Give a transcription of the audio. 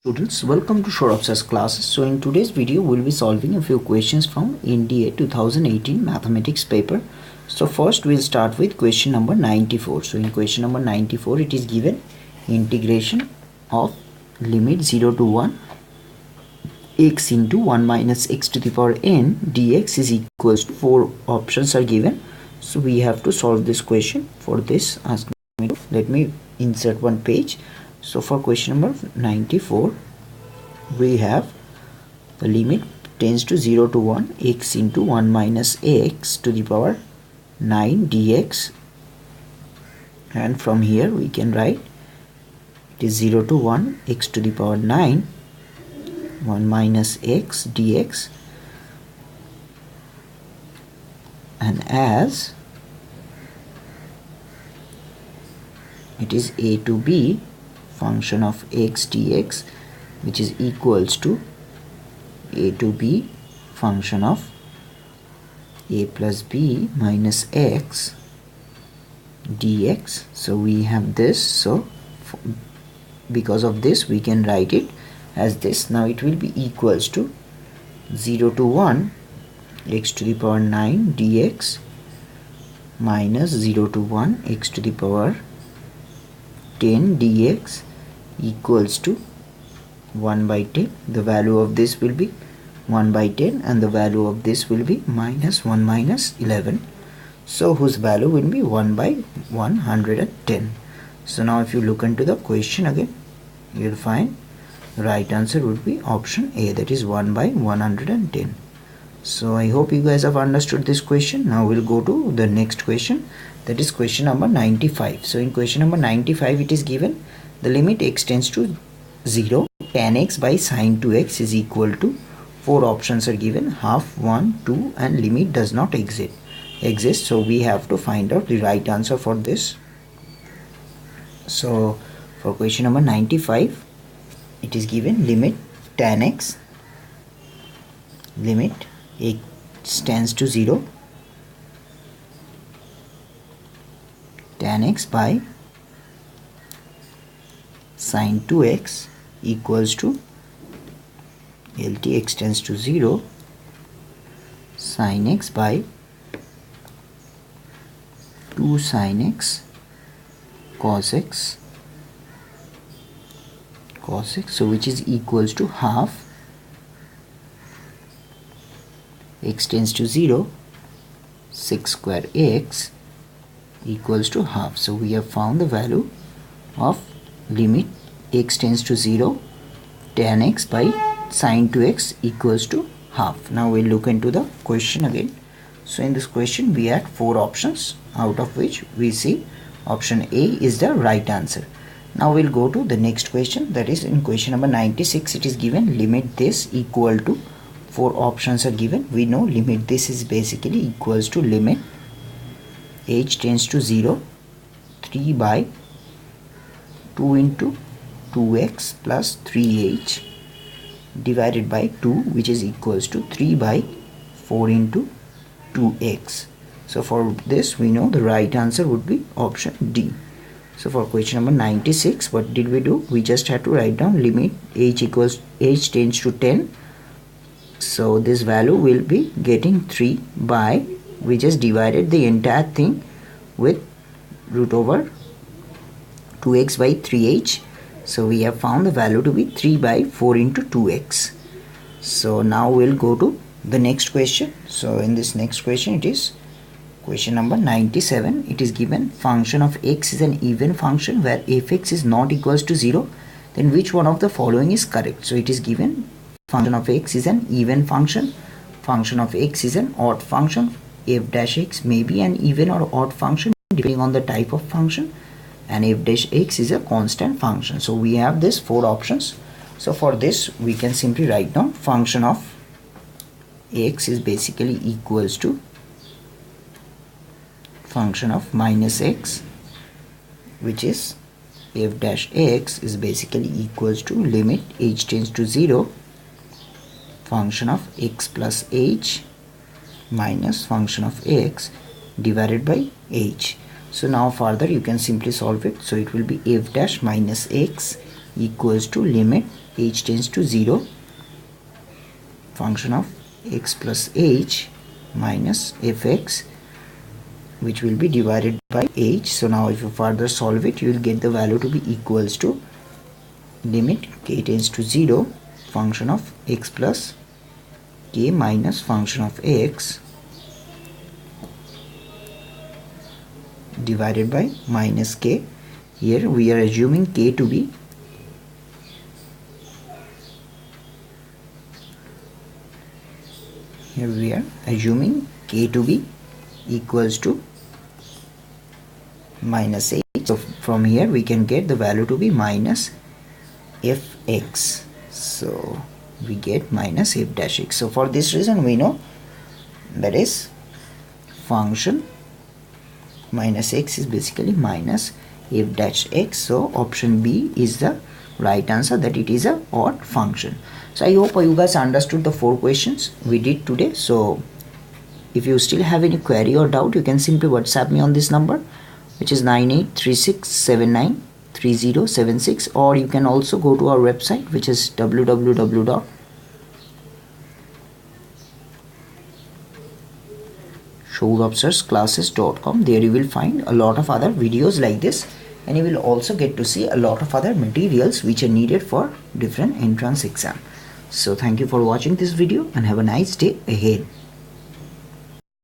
Students, welcome to Short Obsess classes. So in today's video, we'll be solving a few questions from NDA 2018 mathematics paper. So first we'll start with question number 94. So in question number 94, it is given integration of limit 0 to 1 x into 1 minus x to the power n dx is equals to 4 options are given. So we have to solve this question. For this, let me insert one page. So for question number 94, we have the limit tends to 0 to 1 x into 1 minus x to the power 9 dx, and from here we can write it is 0 to 1 x to the power 9 1 minus x dx, and as it is a to b function of x dx, which is equals to a to b function of a plus b minus x dx. So we have this, so because of this we can write it as this. Now it will be equals to 0 to 1 x to the power 9 dx minus 0 to 1 x to the power 10 dx equals to 1 by 10. The value of this will be 1 by 10 and the value of this will be minus 1 minus 11. So whose value will be 1 by 110. So now if you look into the question again, you will find the right answer would be option A, that is 1 by 110. So I hope you guys have understood this question. Now we'll go to the next question, that is question number 95. So in question number 95, it is given the limit x tends to 0 tan x by sin 2x is equal to 4 options are given, half, 1, 2 and limit does not exist. So we have to find out the right answer for this. So for question number 95, it is given limit tan x, limit x tends to 0 tan x by sin 2x equals to LT x tends to 0 sin x by 2 sin x cos x, so which is equals to half x tends to 0 6 square x equals to half. So we have found the value of limit x tends to 0 tan x by sin 2x equals to half. Now we'll look into the question again. So in this question we had 4 options, out of which we see option A is the right answer. Now we'll go to the next question, that is in question number 96. It is given limit this equal to 4 options are given. We know limit this is basically equals to limit h tends to 0 3 by 2 into 2x plus 3h divided by 2, which is equals to 3 by 4 into 2x. So for this we know the right answer would be option D. So for question number 96, what did we do? We just had to write down limit h tends to 10. So this value will be getting 3 by, we just divided the entire thing with root over 2x by 3h. So we have found the value to be 3 by 4 into 2x. So now we'll go to the next question. So in this next question, it is question number 97. It is given function of x is an even function where fx is not equals to 0. Then which one of the following is correct? So it is given function of x is an even function, function of x is an odd function, f dash x may be an even or odd function depending on the type of function, and f dash x is a constant function. So we have this 4 options. So for this we can simply write down function of x is basically equals to function of minus x, which is f dash x is basically equals to limit h tends to 0 function of x plus h minus function of x divided by h. So now further you can simply solve it. So it will be f dash minus x equals to limit h tends to 0 function of x plus h minus fx, which will be divided by h. So now if you further solve it, you will get the value to be equals to limit k tends to 0 function of x plus k minus function of x divided by minus k. Here we are assuming k to be equals to minus 8. So from here we can get the value to be minus fx. So we get minus f dash x. So for this reason we know that is function minus x is basically minus f dash x. So option B is the right answer, that it is a odd function. So I hope you guys understood the 4 questions we did today. So if you still have any query or doubt, you can simply WhatsApp me on this number, which is 9836793076, or you can also go to our website, which is www.showropsersclasses.com. There you will find a lot of other videos like this, and you will also get to see a lot of other materials which are needed for different entrance exam. So thank you for watching this video and have a nice day ahead.